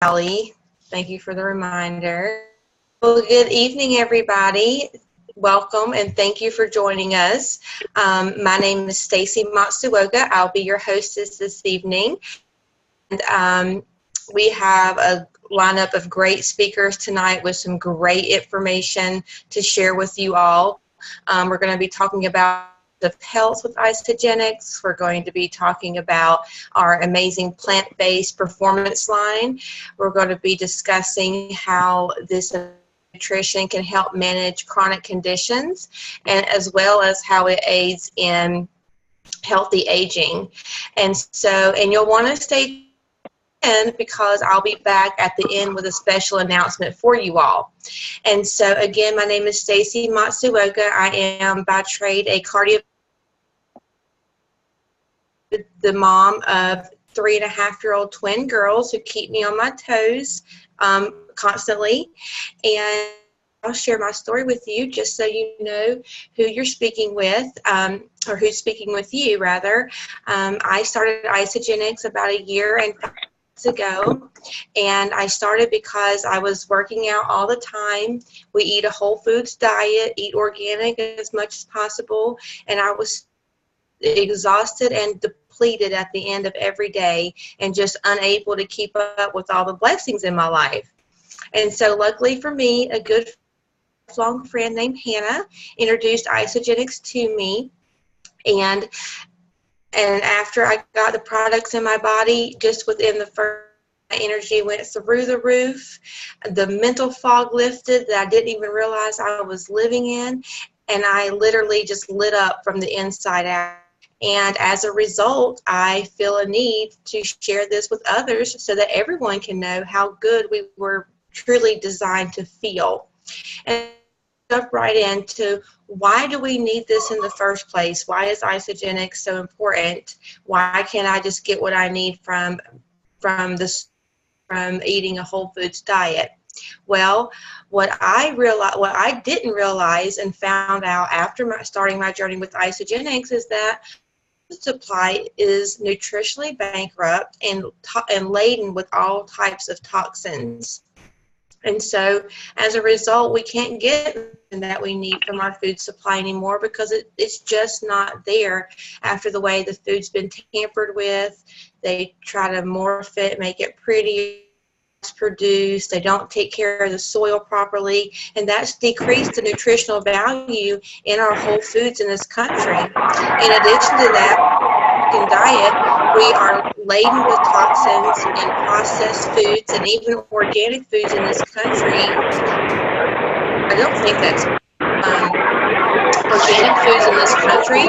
Allie. Thank you for the reminder. Well, good evening, everybody. Welcome and thank you for joining us. My name is Stacy Matsuoka. I'll be your hostess this evening. And we have a lineup of great speakers tonight with some great information to share with you all. We're going to be talking about the health with Isogenics. We're going to be talking about our amazing plant-based performance line. We're going to be discussing how this nutrition can help manage chronic conditions, and as well as how it aids in healthy aging. And you'll want to stay tuned because I'll be back at the end with a special announcement for you all. And so again, my name is Stacy Matsuoka. I am by trade a the mom of 3.5-year-old twin girls who keep me on my toes constantly. And I'll share my story with you just so you know who you're speaking with, or who's speaking with you, rather. I started Isogenics about a year and 5 months ago, and I started because I was working out all the time. We eat a whole foods diet, eat organic as much as possible, and I was exhausted and depleted at the end of every day and just unable to keep up with all the blessings in my life. And so luckily for me, a good lifelong friend named Hannah introduced Isogenics to me, and after I got the products in my body, just within the first, my energy went through the roof. The mental fog lifted that I didn't even realize I was living in, and I literally just lit up from the inside out. And as a result, I feel a need to share this with others so that everyone can know how good we were truly designed to feel. And jump right into, why do we need this in the first place? Why is Isogenics so important? Why can't I just get what I need from eating a whole foods diet? Well, what I didn't realize and found out after starting my journey with Isogenics is that food supply is nutritionally bankrupt and laden with all types of toxins. And so as a result, we can't get that we need from our food supply anymore because it's just not there after the way the food's been tampered with. They try to morph it, make it pretty, produced. They don't take care of the soil properly, and that's decreased the nutritional value in our whole foods in this country. In addition to that, in diet, we are laden with toxins and processed foods and even organic foods in this country. I don't think that's organic foods in this country.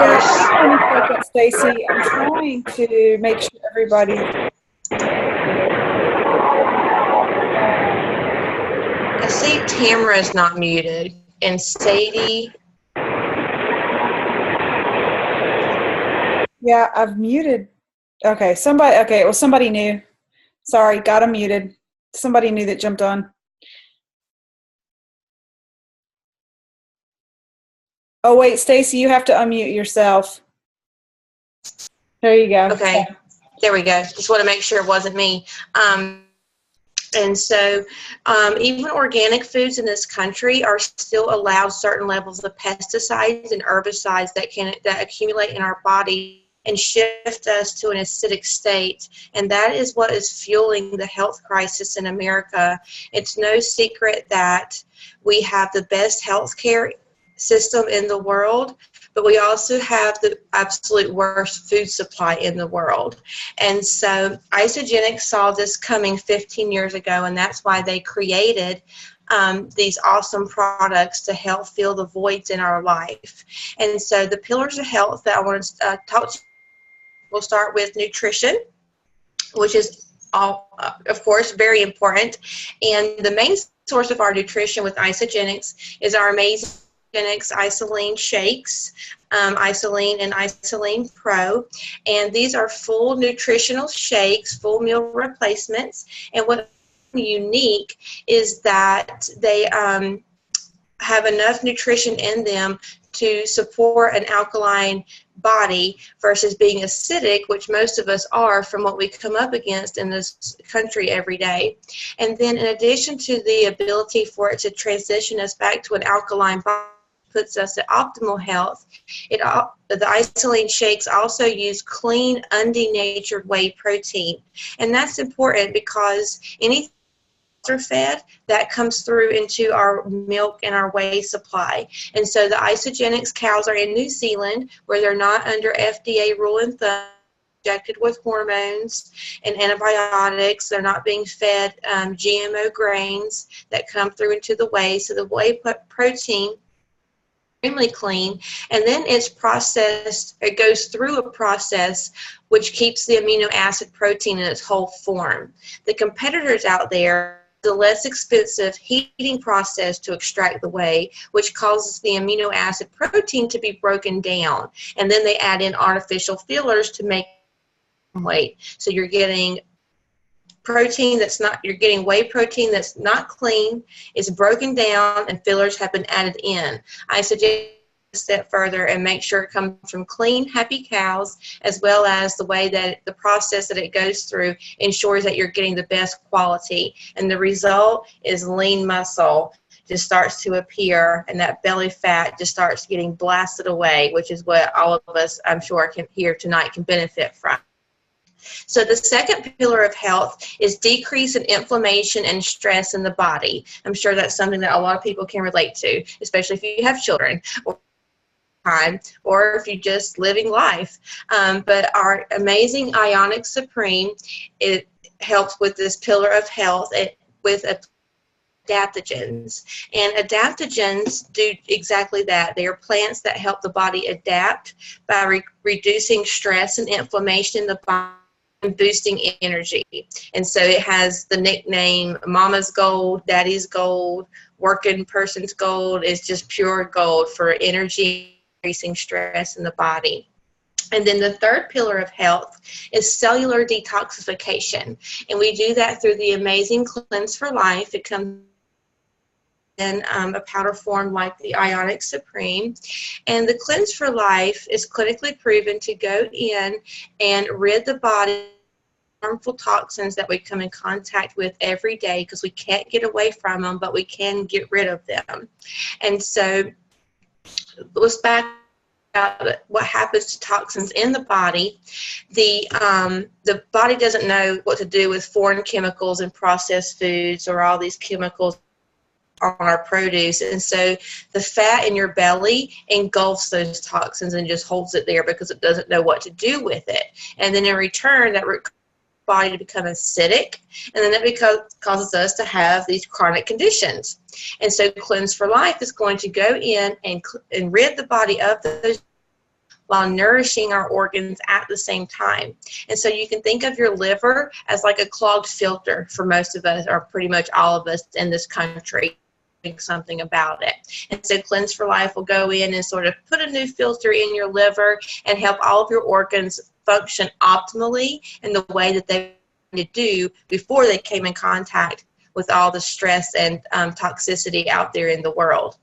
Yeah, Stacy, I'm trying to make sure everybody. I see Tamara's not muted, and Sadie. Yeah, I've muted. Okay, okay, well, somebody new. Sorry, got him muted. Somebody new that jumped on. Oh, wait, Stacy, you have to unmute yourself. There you go. Okay, there we go. Just want to make sure it wasn't me. And so even organic foods in this country are still allowed certain levels of pesticides and herbicides that accumulate in our body and shift us to an acidic state. And that is what is fueling the health crisis in America. It's no secret that we have the best health care system in the world, but we also have the absolute worst food supply in the world. And so Isogenics saw this coming 15 years ago, and that's why they created these awesome products to help fill the voids in our life. And so the pillars of health that I want to talk to you, we'll start with nutrition, which is of course very important. And the main source of our nutrition with Isogenics is our amazing Isoline shakes, Isoline and Isoline Pro, and these are full nutritional shakes, full meal replacements. And what's unique is that they have enough nutrition in them to support an alkaline body versus being acidic, which most of us are from what we come up against in this country every day. And then in addition to the ability for it to transition us back to an alkaline body, puts us at optimal health, the isolane shakes also use clean, undenatured whey protein. And that's important because anything are fed, that comes through into our milk and our whey supply. And so the Isogenics cows are in New Zealand, where they're not under FDA rule and thumb, injected with hormones and antibiotics. They're not being fed GMO grains that come through into the whey. So the whey protein extremely clean, and then it's processed. It goes through a process which keeps the amino acid protein in its whole form. The competitors out there, the less expensive heating process to extract the whey, which causes the amino acid protein to be broken down, and then they add in artificial fillers to make whey. So you're getting protein that's not, you're getting whey protein that's not clean, it's broken down, and fillers have been added in. I suggest a step further and make sure it comes from clean, happy cows, as well as the way that the process that it goes through ensures that you're getting the best quality. And the result is lean muscle just starts to appear, and that belly fat just starts getting blasted away, which is what all of us, I'm sure, can here tonight can benefit from. So the second pillar of health is decrease in inflammation and stress in the body. I'm sure that's something that a lot of people can relate to, especially if you have children or if you're just living life. But our amazing Ionic Supreme, it helps with this pillar of health with adaptogens. And adaptogens do exactly that. They are plants that help the body adapt by reducing stress and inflammation in the body and boosting energy. And so it has the nickname Mama's Gold, Daddy's Gold, Working Person's Gold. Is just pure gold for energy, increasing stress in the body. And then the third pillar of health is cellular detoxification. And we do that through the amazing Cleanse for Life. It comes in a powder form like the Ionic Supreme. And the Cleanse for Life is clinically proven to go in and rid the body of harmful toxins that we come in contact with every day, because we can't get away from them, but we can get rid of them. And so let's back about what happens to toxins in the body. The body doesn't know what to do with foreign chemicals and processed foods or all these chemicals on our produce, and so the fat in your belly engulfs those toxins and just holds it there because it doesn't know what to do with it. And then in return, that body to become acidic, and then that causes us to have these chronic conditions. And so Cleanse for Life is going to go in and rid the body of those while nourishing our organs at the same time. And so you can think of your liver as like a clogged filter for most of us, or pretty much all of us in this country. Something about it. And so Cleanse for Life will go in and sort of put a new filter in your liver and help all of your organs function optimally in the way that they to do before they came in contact with all the stress and toxicity out there in the world.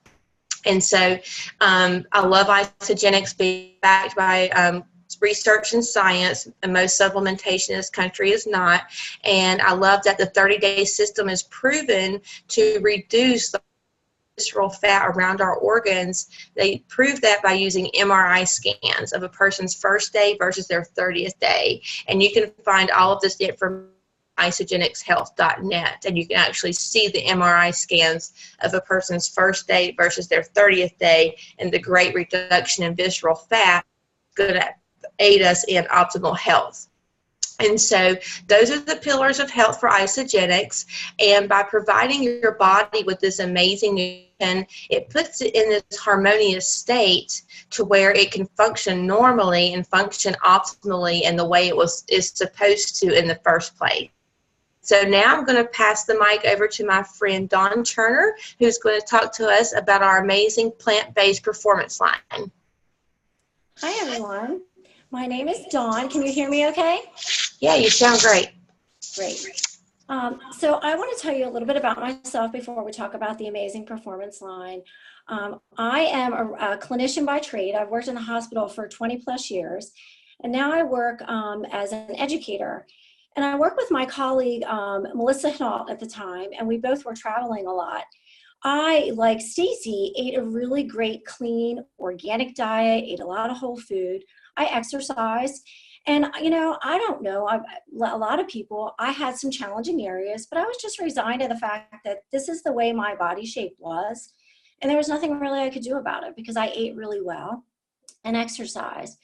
And so I love Isogenics being backed by research and science, and most supplementation in this country is not. And I love that the 30-day system is proven to reduce the visceral fat around our organs. They prove that by using MRI scans of a person's first day versus their 30th day. And you can find all of this information at isogenicshealth.net, and you can actually see the MRI scans of a person's first day versus their 30th day, and the great reduction in visceral fat is going to aid us in optimal health. And so those are the pillars of health for Isogenics. And by providing your body with this amazing nutrition, it puts it in this harmonious state to where it can function normally and function optimally in the way it is supposed to in the first place. So now I'm going to pass the mic over to my friend Dawn Turner, who's going to talk to us about our amazing plant-based performance line. Hi, everyone. My name is Dawn. Can you hear me okay? Yeah, you sound great. Great. So I want to tell you a little bit about myself before we talk about the amazing performance line. I am a clinician by trade. I've worked in the hospital for 20 plus years, and now I work as an educator. And I work with my colleague, Melissa Hinault at the time, and we both were traveling a lot. I, like Stacy, ate a really great, clean, organic diet, ate a lot of whole food. I exercised. And, I don't know, a lot of people, I had some challenging areas, but I was just resigned to the fact that this is the way my body shape was. And there was nothing really I could do about it because I ate really well and exercised.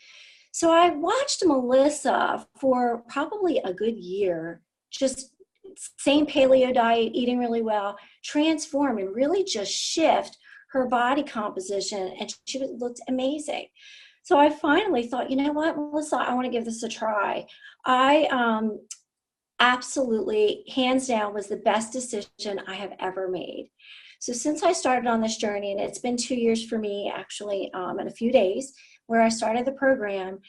So I watched Melissa for probably a good year, just same paleo diet, eating really well, transform and really just shift her body composition, and she looked amazing. So I finally thought, you know what, Melissa, I want to give this a try. I absolutely, hands down, was the best decision I have ever made. So since I started on this journey, and it's been 2 years for me actually, in a few days, where I started the program,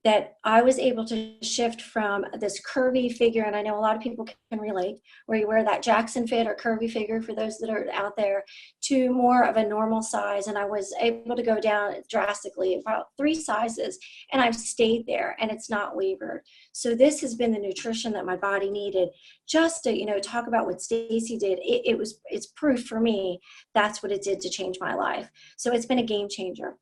that I was able to shift from this curvy figure, and I know a lot of people can relate, where you wear that Jackson fit or curvy figure for those that are out there, to more of a normal size. And I was able to go down drastically, about 3 sizes, and I've stayed there, and it's not wavered. So this has been the nutrition that my body needed. Just to, talk about what Stacy did, it's proof for me that's what it did to change my life. So it's been a game changer.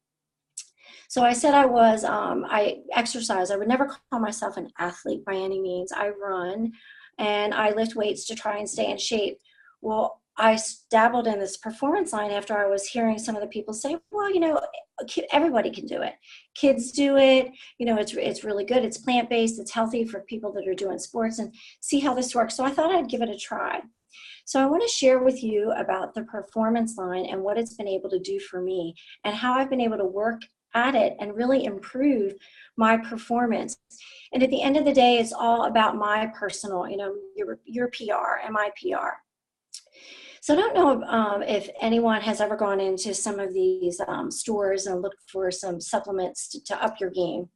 So I said I exercise. I would never call myself an athlete by any means. I run and I lift weights to try and stay in shape. Well, I dabbled in this performance line after I was hearing some of the people say, well, everybody can do it. Kids do it. It's really good. It's plant-based. It's healthy for people that are doing sports, and see how this works. So I thought I'd give it a try. So I want to share with you about the performance line and what it's been able to do for me, and how I've been able to work at it and really improve my performance. And at the end of the day, it's all about my personal, your PR and my PR. So I don't know if anyone has ever gone into some of these stores and looked for some supplements to up your game,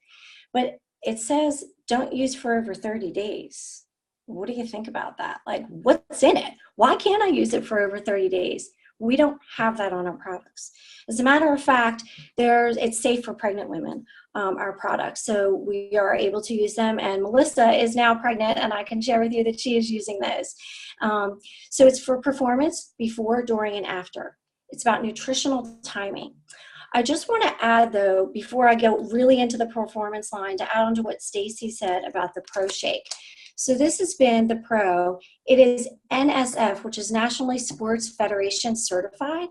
but it says don't use for over 30 days. What do you think about that? Like, what's in it? Why can't I use it for over 30 days? We don't have that on our products. As a matter of fact, it's safe for pregnant women, our products. So we are able to use them, and Melissa is now pregnant, and I can share with you that she is using those. So it's for performance before, during, and after. It's about nutritional timing. I just want to add, though, before I go really into the performance line, to add on to what Stacy said about the Pro Shake. So this has been the Pro. It is NSF, which is Nationally Sports Federation certified.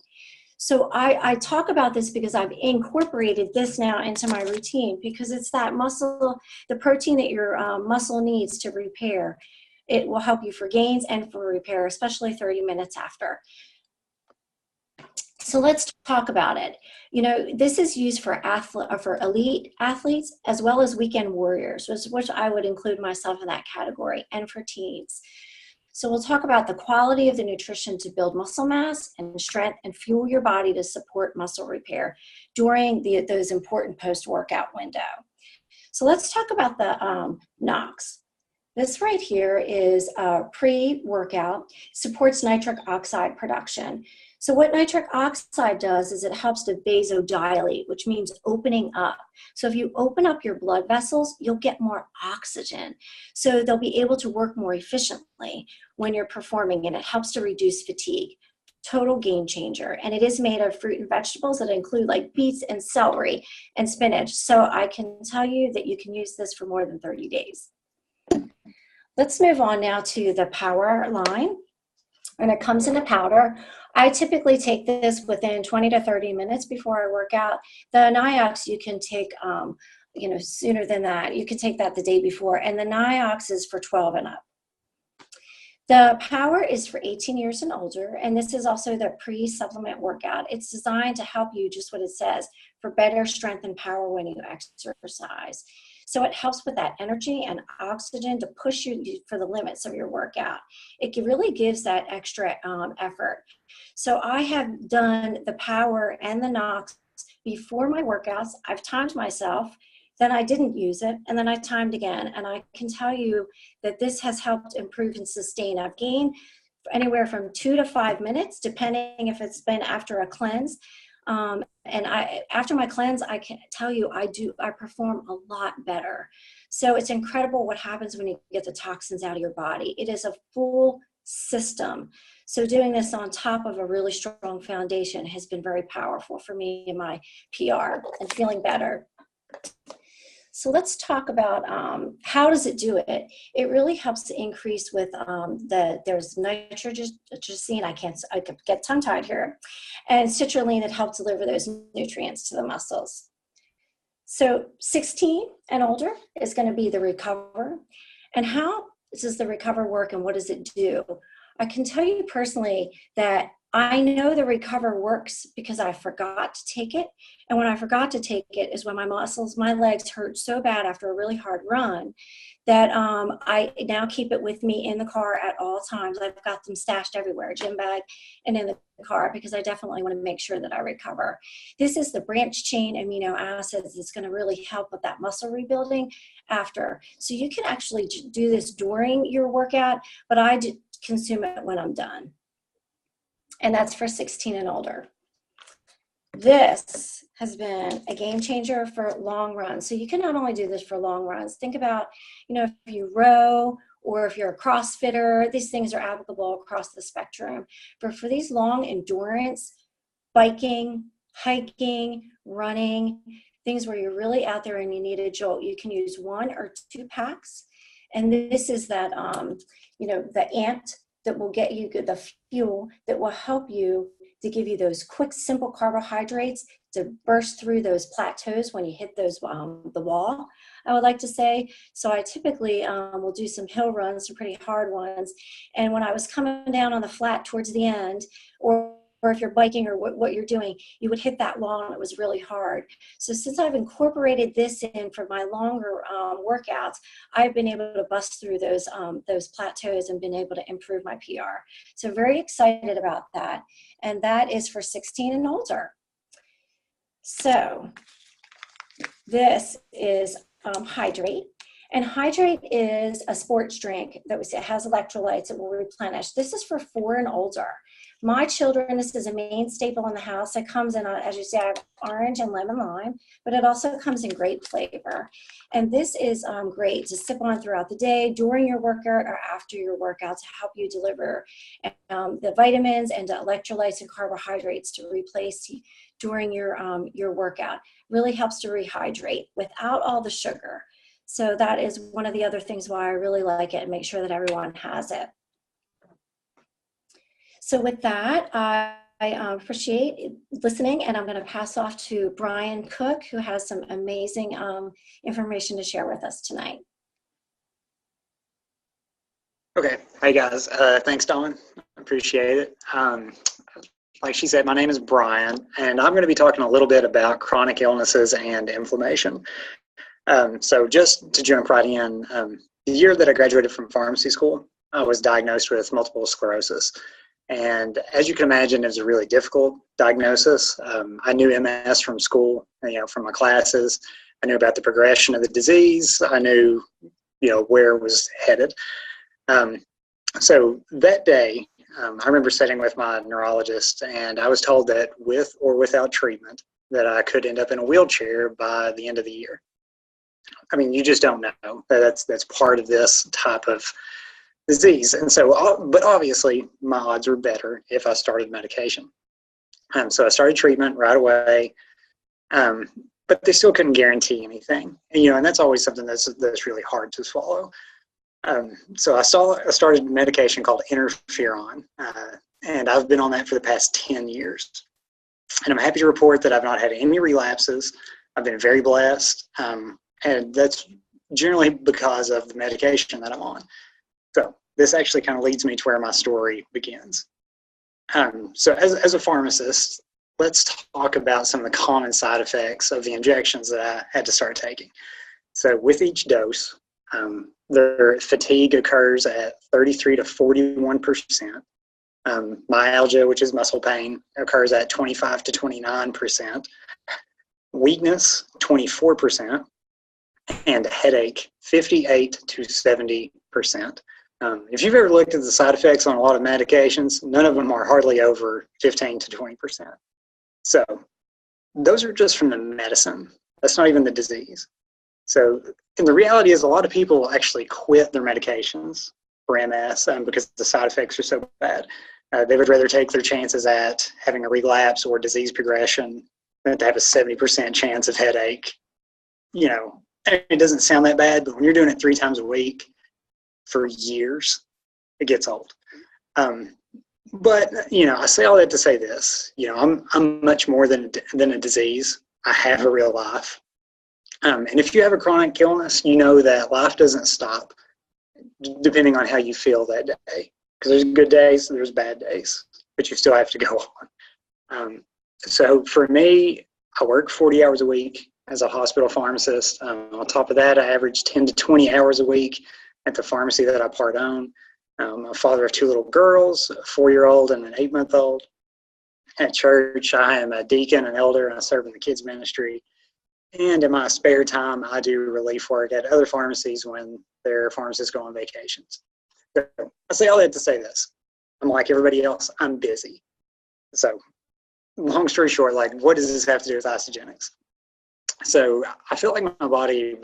So I talk about this because I've incorporated this now into my routine, because it's that muscle, the protein that your muscle needs to repair. It will help you for gains and for repair, especially 30 minutes after. So let's talk about it. This is used for elite athletes as well as weekend warriors, which I would include myself in that category, and for teens. So we'll talk about the quality of the nutrition to build muscle mass and strength and fuel your body to support muscle repair during those important post-workout window. So let's talk about the NOx. This right here is pre-workout, supports nitric oxide production. So what nitric oxide does is it helps to vasodilate, which means opening up. So if you open up your blood vessels, you'll get more oxygen. So they'll be able to work more efficiently when you're performing, and it helps to reduce fatigue. Total game changer. And it is made of fruit and vegetables that include like beets and celery and spinach. So I can tell you that you can use this for more than 30 days. Let's move on now to the Power line. And it comes in a powder. I typically take this within 20 to 30 minutes before I work out. The Niox you can take sooner than that. You can take that the day before. And the Niox is for 12 and up. The Power is for 18 years and older, and this is also the pre-supplement workout. It's designed to help you, just what it says, for better strength and power when you exercise. So it helps with that energy and oxygen to push you for the limits of your workout. It really gives that extra effort. So I have done the Power and the NOx before my workouts. I've timed myself then I didn't use it, and then I timed again. And I can tell you that this has helped improve and sustain. I've gained anywhere from 2 to 5 minutes, depending if it's been after a cleanse. And after my cleanse, I can tell you I perform a lot better. So it's incredible what happens when you get the toxins out of your body. It is a full system. So doing this on top of a really strong foundation has been very powerful for me in my PR and feeling better. So let's talk about how does it do it? It really helps to increase with there's nitroglycerin, I could get tongue tied here, and citrulline that help deliver those nutrients to the muscles. So 16 and older is going to be the Recover. And how does the Recover work and what does it do? I can tell you personally that I know the Recover works because I forgot to take it. And when I forgot to take it is when my legs hurt so bad after a really hard run that I now keep it with me in the car at all times. I've got them stashed everywhere, gym bag and in the car, because I definitely want to make sure that I recover. This is the branch chain amino acids that's going to really help with that muscle rebuilding after. So you can actually do this during your workout, but I consume it when I'm done. And that's for 16 and older. This has been a game changer for long runs. So you can not only do this for long runs, think about, if you row or if you're a CrossFitter, these things are applicable across the spectrum. But for these long endurance, biking, hiking, running, things where you're really out there and you need a jolt, you can use 1 or 2 packs. And this is that, the ant that will get you the fuel that will help you to give you those quick, simple carbohydrates to burst through those plateaus when you hit those the wall, I would like to say. So I typically will do some hill runs, some pretty hard ones. And when I was coming down on the flat towards the end, or if you're biking or what you're doing, you would hit that wall and it was really hard. So since I've incorporated this in for my longer workouts, I've been able to bust through those plateaus and been able to improve my PR. So very excited about that. And that is for 16 and older. So this is Hydrate. And Hydrate is a sports drink that has electrolytes. It will replenish. This is for 4 and older. My children, this is a main staple in the house. It comes in, as you say, I have orange and lemon lime, but it also comes in grape flavor. And this is great to sip on throughout the day, during your workout or after your workout, to help you deliver the vitamins and the electrolytes and carbohydrates to replace during your workout. Really helps to rehydrate without all the sugar. So that is one of the other things why I really like it and make sure that everyone has it. So with that, I appreciate listening, and I'm going to pass off to Brian Cook, who has some amazing information to share with us tonight. Okay. Hey, guys. Thanks, Dawn. Appreciate it. Like she said, my name is Brian, and I'm going to be talking a little bit about chronic illnesses and inflammation. So just to jump right in, the year that I graduated from pharmacy school, I was diagnosed with multiple sclerosis. And as you can imagine, it was a really difficult diagnosis. I knew MS from school, from my classes. I knew about the progression of the disease. I knew, where it was headed. So that day, I remember sitting with my neurologist, and I was told that with or without treatment, that I could end up in a wheelchair by the end of the year. I mean, you just don't know. That's part of this type of disease. And so, but obviously my odds were better if I started medication. So I started treatment right away, but they still couldn't guarantee anything. And that's always something that's really hard to swallow. So I started medication called interferon, and I've been on that for the past 10 years. And I'm happy to report that I've not had any relapses. I've been very blessed, and that's generally because of the medication that I'm on. So this actually kind of leads me to where my story begins. So as a pharmacist, let's talk about some of the common side effects of the injections that I had to start taking. So with each dose, their fatigue occurs at 33 to 41%. Myalgia, which is muscle pain, occurs at 25 to 29%. Weakness, 24%. and headache 58 to 70%. If you've ever looked at the side effects on a lot of medications, none of them are hardly over 15 to 20%. So those are just from the medicine. That's not even the disease. So, and the reality is a lot of people actually quit their medications for MS because the side effects are so bad. They would rather take their chances at having a relapse or disease progression than to have a 70% chance of headache. You know, it doesn't sound that bad, but when you're doing it 3 times a week for years, it gets old. But, you know, I say all that to say this, you know, I'm much more than a disease. I have a real life. And if you have a chronic illness, you know that life doesn't stop depending on how you feel that day. Because there's good days, there's bad days, but you still have to go on. So for me, I work 40 hours a week as a hospital pharmacist. On top of that, I average 10 to 20 hours a week at the pharmacy that I part own. I'm a father of 2 little girls, a 4-year-old and an 8-month-old. At church, I am a deacon, an elder, and I serve in the kids ministry. And in my spare time, I do relief work at other pharmacies when their pharmacists go on vacations. So I say all that to say this. I'm like everybody else, I'm busy. So long story short, like, what does this have to do with Isagenix? So I felt like my body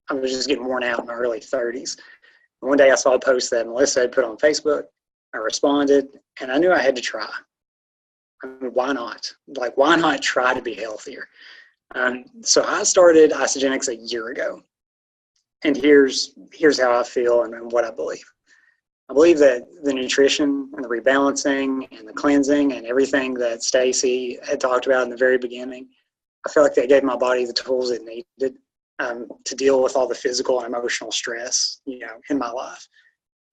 I was just getting worn out in my early 30s. One day I saw a post that Melissa had put on Facebook. I responded, and I knew I had to try. I mean, why not? Like, why not try to be healthier? So I started Isagenix a year ago. And here's how I feel and what I believe. I believe that the nutrition and the rebalancing and the cleansing and everything that Stacy had talked about in the very beginning, I feel like that gave my body the tools it needed to deal with all the physical and emotional stress, you know, in my life.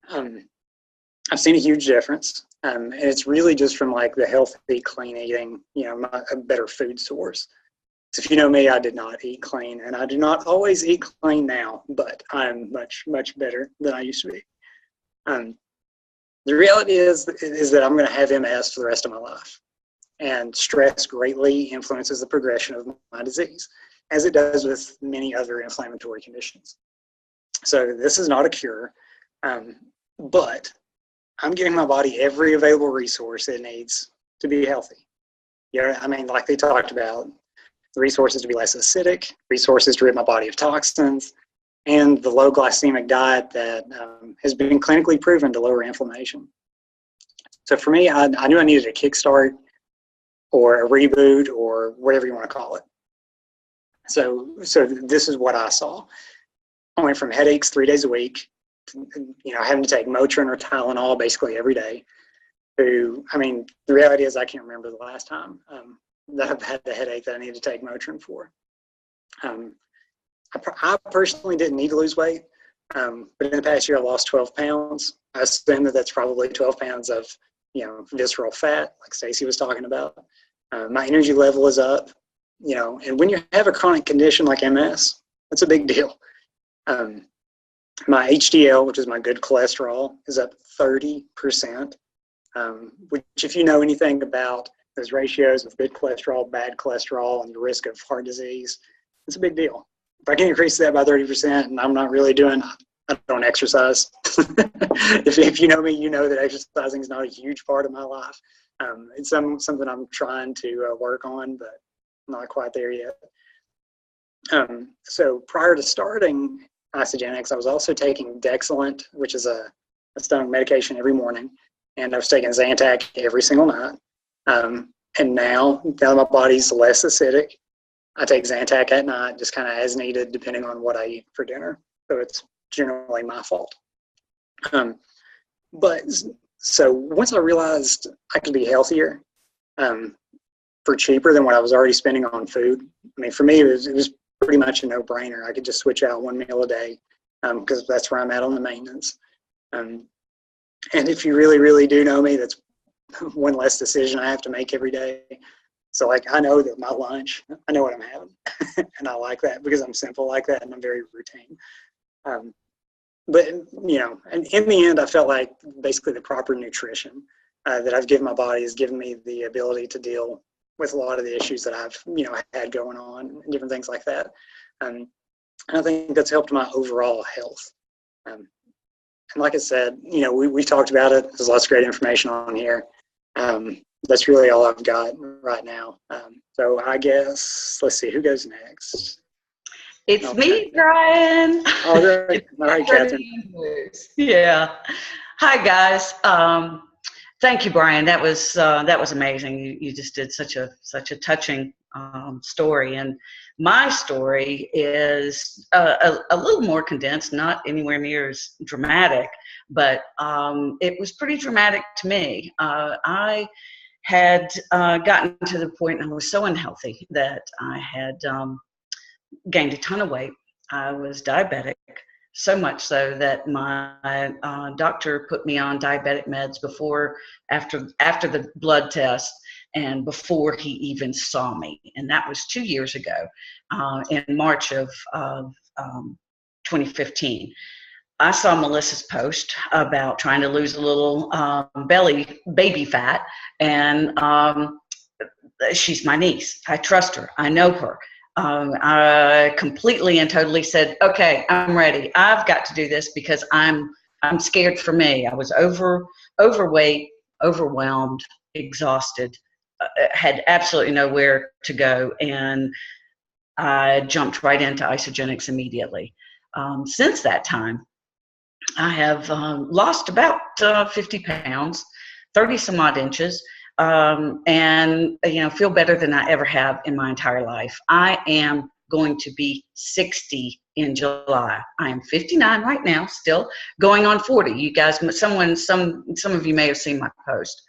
I've seen a huge difference, and it's really just from like the healthy, clean eating, you know, a better food source. So if you know me, I did not eat clean, and I do not always eat clean now, but I'm much, much better than I used to be. The reality is that I'm going to have MS for the rest of my life, and stress greatly influences the progression of my disease, as it does with many other inflammatory conditions. So this is not a cure, but I'm giving my body every available resource it needs to be healthy. You know, I mean, like they talked about, the resources to be less acidic, resources to rid my body of toxins, and the low glycemic diet that has been clinically proven to lower inflammation. So for me, I knew I needed a kickstart or a reboot or whatever you want to call it. So this is what I saw. I went from headaches 3 days a week, you know, having to take Motrin or Tylenol basically every day, to, I mean, the reality is I can't remember the last time that I've had the headache that I need to take Motrin for. I personally didn't need to lose weight, but in the past year I lost 12 pounds. I assume that that's probably 12 pounds of, you know, visceral fat, like Stacy was talking about. My energy level is up, you know, and when you have a chronic condition like MS, that's a big deal. My HDL, which is my good cholesterol, is up 30%, which, if you know anything about those ratios of good cholesterol, bad cholesterol, and the risk of heart disease, it's a big deal. If I can increase that by 30%, and I'm not really doing, I don't exercise. if you know me, you know that exercising is not a huge part of my life. It's something I'm trying to work on, but not quite there yet. So prior to starting Isagenix, I was also taking Dexalent, which is a stomach medication, every morning, and I was taking Zantac every single night. And now that my body's less acidic, I take Zantac at night, just kind of as needed, depending on what I eat for dinner. So it's generally my fault. But so once I realized I could be healthier for cheaper than what I was already spending on food, I mean, for me, it was pretty much a no-brainer. I could just switch out one meal a day because that's where I'm at on the maintenance. And if you really, really do know me, that's one less decision I have to make every day. So, like, I know that my lunch, I know what I'm having, and I like that because I'm simple like that and I'm very routine. But, you know, and in the end, I felt like basically the proper nutrition that I've given my body has given me the ability to deal with a lot of the issues that I've, you know, had going on and different things like that. And I think that's helped my overall health. And like I said, you know, we talked about it. There's lots of great information on here. That's really all I've got right now. So I guess, let's see, who goes next? It's me, Brian. All right, all right, Catherine. Yeah. Hi, guys. Thank you, Brian. That was amazing. You just did such a touching story. And my story is a little more condensed, not anywhere near as dramatic, but it was pretty dramatic to me. I had gotten to the point, I was so unhealthy that I had gained a ton of weight. I was diabetic, so much so that my doctor put me on diabetic meds after the blood test and before he even saw me. And that was 2 years ago, in March of 2015. I saw Melissa's post about trying to lose a little baby fat, and she's my niece. I trust her. I know her. I completely and totally said, okay, I'm ready. I've got to do this because I'm scared for me. I was overweight, overwhelmed, exhausted, had absolutely nowhere to go, and I jumped right into Isogenics immediately. Since that time, I have lost about 50 pounds, 30 some odd inches, and feel better than I ever have in my entire life. I am going to be 60 in July. I am 59 right now, still going on 40. You guys, some of you may have seen my post.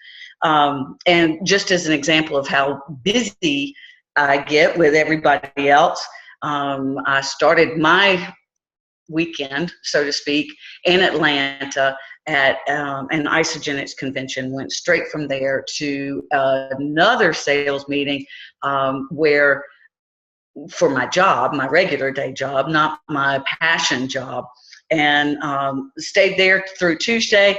And just as an example of how busy I get with everybody else, I started my weekend, so to speak, in Atlanta at an Isogenics convention, went straight from there to another sales meeting where, for my job, my regular day job, not my passion job, and stayed there through Tuesday,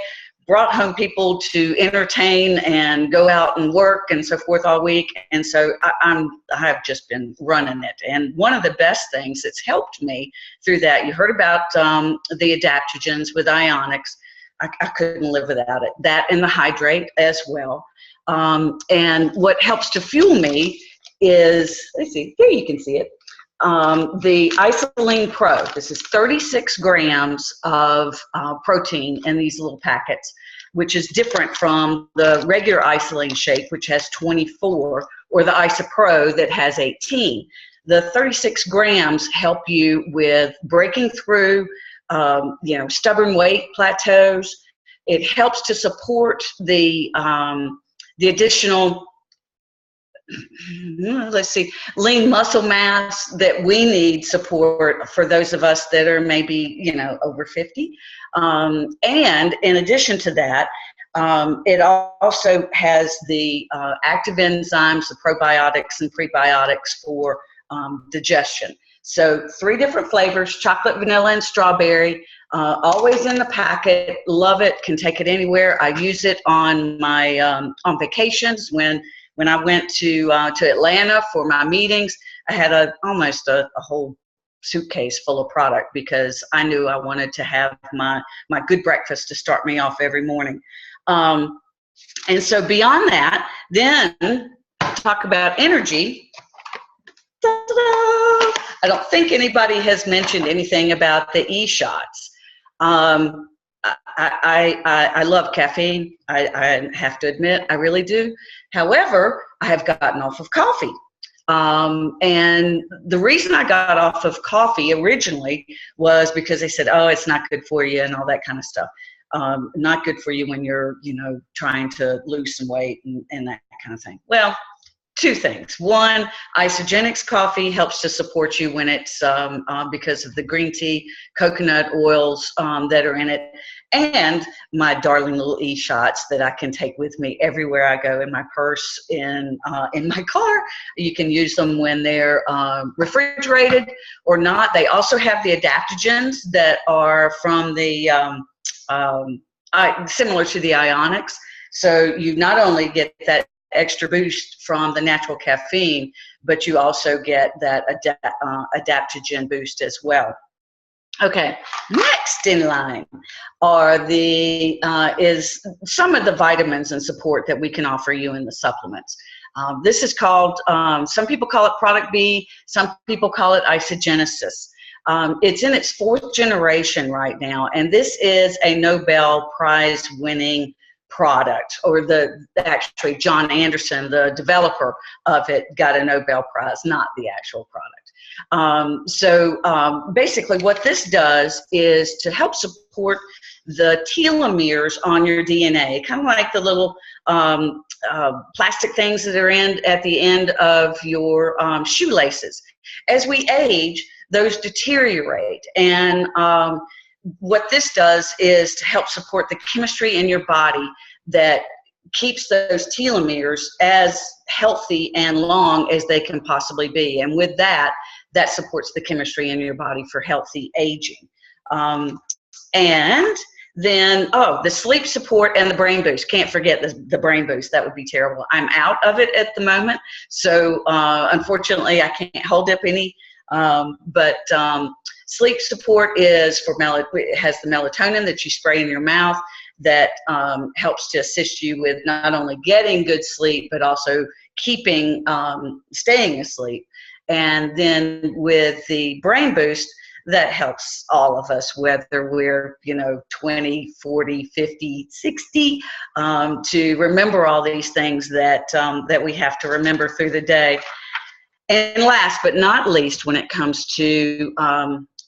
brought home people to entertain and go out and work and so forth all week. And so I have just been running it. And one of the best things that's helped me through that, you heard about the adaptogens with Ionics. I couldn't live without it. That and the hydrate as well. And what helps to fuel me is, let's see, here you can see it. The Isoline Pro. This is 36 grams of protein in these little packets, which is different from the regular Isoline shake, which has 24, or the IsoPro that has 18. The 36 grams help you with breaking through, stubborn weight plateaus. It helps to support the additional, lean muscle mass that we need support for those of us that are maybe, over 50. And in addition to that, it also has the active enzymes, the probiotics and prebiotics for digestion. So 3 different flavors: chocolate, vanilla, and strawberry. Always in the packet. Love it. Can take it anywhere. I use it on my on vacations. When I went to Atlanta for my meetings, I had almost a whole suitcase full of product because I knew I wanted to have my good breakfast to start me off every morning. And so beyond that, then talk about energy. Ta-da! I don't think anybody has mentioned anything about the e-shots. I love caffeine. I have to admit, I really do. However, I have gotten off of coffee. And the reason I got off of coffee originally was because they said, oh, it's not good for you and all that kind of stuff. Not good for you when you're, trying to lose some weight and that kind of thing. Well, 2 things. One, Isogenics coffee helps to support you when it's because of the green tea, coconut oils that are in it, and my darling little e-shots that I can take with me everywhere I go, in my purse, in my car. You can use them when they're refrigerated or not. They also have the adaptogens that are from the similar to the Ionics. So you not only get that extra boost from the natural caffeine, but you also get that adaptogen boost as well. Okay, next in line are is some of the vitamins and support that we can offer you in the supplements. This is called, some people call it Product B, some people call it isogenesis. It's in its 4th generation right now, and this is a Nobel Prize winning product, or actually John Anderson, the developer of it, got a Nobel Prize, not the actual product. Basically what this does is to help support the telomeres on your DNA, kind of like the little plastic things that are at the end of your shoelaces. As we age, those deteriorate, and what this does is to help support the chemistry in your body that keeps those telomeres as healthy and long as they can possibly be. And with that supports the chemistry in your body for healthy aging. And then, the sleep support and the brain boost. Can't forget the brain boost. That would be terrible. I'm out of it at the moment, so unfortunately I can't hold up any. But sleep support is it has the melatonin that you spray in your mouth that helps to assist you with not only getting good sleep, but also staying asleep. And then with the brain boost, that helps all of us, whether we're 20, 40, 50, 60, to remember all these things that we have to remember through the day. And last but not least, when it comes to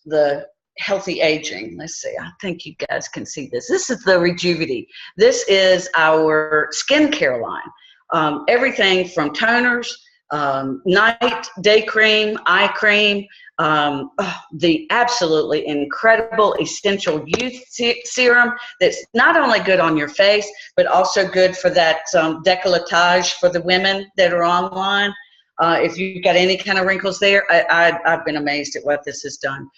the healthy aging, let's see, I think you guys can see this. This is the Rejuvity. This is our skincare line. Everything from toners, night, day cream, eye cream, the absolutely incredible Essential Youth Serum that's not only good on your face, but also good for that décolletage for the women that are online. If you've got any kind of wrinkles there, I've been amazed at what this has done.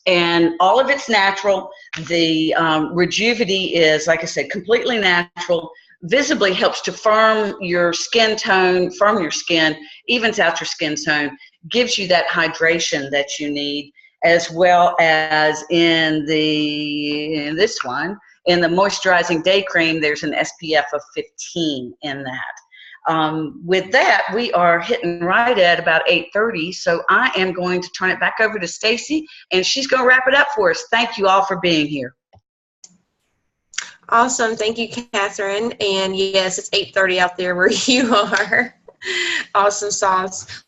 And all of it's natural. The Rejuvity is, like I said, completely natural. Visibly helps to firm your skin tone, firm your skin, evens out your skin tone, gives you that hydration that you need, as well as in this one, in the moisturizing day cream, there's an SPF of 15 in that. With that, we are hitting right at about 8:30, so I am going to turn it back over to Stacy, and she's going to wrap it up for us. Thank you all for being here. Awesome. Thank you, Catherine. And yes, it's 8:30 out there where you are. Awesome sauce. Thank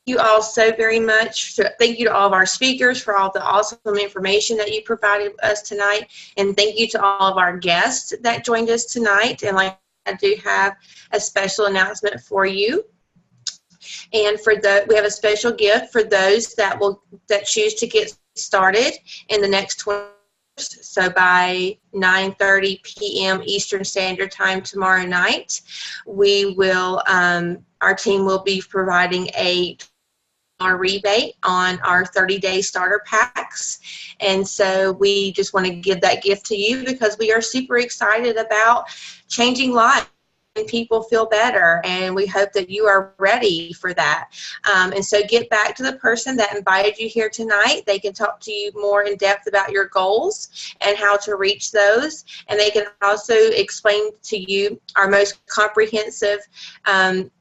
you all so very much. Thank you to all of our speakers for all the awesome information that you provided us tonight. And thank you to all of our guests that joined us tonight. And like I do have a special announcement for you. And we have a special gift for those that choose to get started in the next 20 minutes. So by 9:30 p.m. Eastern Standard Time tomorrow night, we will, our team will be providing our rebate on our 30-day starter packs. And so we just want to give that gift to you because we are super excited about changing lives and people feel better, and we hope that you are ready for that. And so get back to the person that invited you here tonight. They can talk to you more in depth about your goals and how to reach those, and they can also explain to you our most comprehensive,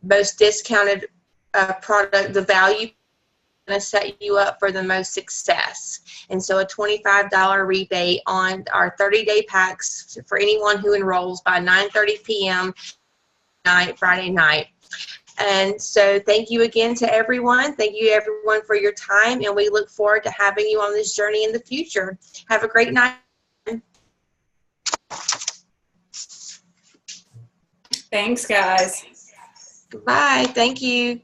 most discounted product, the value going to set you up for the most success. And so a $25 rebate on our 30-day packs for anyone who enrolls by 9:30 p.m. Friday night. And so thank you again to everyone. Thank you everyone for your time, and we look forward to having you on this journey in the future. Have a great night. Thanks, guys. Goodbye. Thank you.